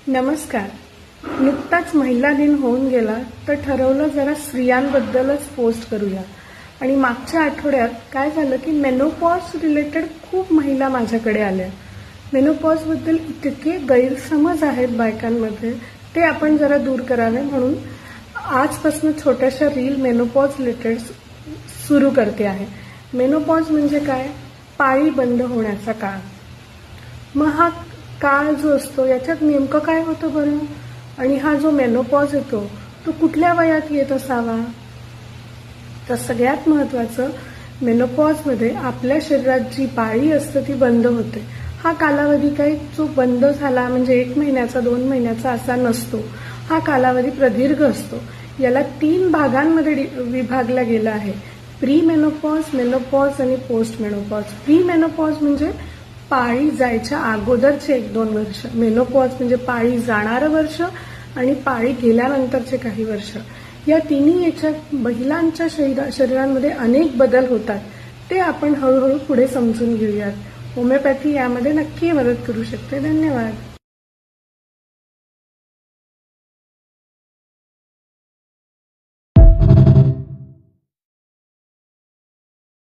नमस्कार. नुकताच महिला दिन होऊन गेला तर ठरवलं जरा स्त्रियांबद्दलच पोस्ट करूया. आणि मागच्या आठवड्यात काय झालं की मेनोपॉज रिलेटेड खूप महिला माझ्याकडे आल्या. मेनोपॉजबद्दल इतके गैरसमज आहेत बायकांमध्ये, ते आपण जरा दूर करावे म्हणून आजपासून छोट्याशा रील मेनोपॉज रिलेटेड सुरू करते आहे. मेनोपॉज म्हणजे काय? पाळी बंद होण्याचा काळ. मग हा काळ जो असतो याच्यात नेमकं काय होतं बरं? आणि हा जो मेनोपॉज येतो तो कुठल्या वयात येत असावा? तर सगळ्यात महत्त्वाचं, मेनोपॉजमध्ये आपल्या शरीरात जी पाळी असते ती बंद होते. हा कालावधी काही जो बंद झाला म्हणजे 1 महिन्याचा 2 महिन्याचा असा नसतो. हा कालावधी प्रदीर्घ असतो. याला 3 भागांमध्ये विभागला गेला आहे: प्री मेनोपॉज, मेनोपॉज आणि पोस्ट मेनोपॉज. प्री मेनोपॉज म्हणजे पाळी जायच्या अगोदरचे 1-2 वर्ष. मेनोपॉज म्हणजे पाळी जाणारं वर्ष आणि पाळी गेल्यानंतरचे काही वर्ष. या तिन्ही याच्यात महिलांच्या शरीरांमध्ये अनेक बदल होतात. ते आपण हळूहळू पुढे समजून घेऊयात. होमिओपॅथी यामध्ये नक्की मदत करू शकते. धन्यवाद.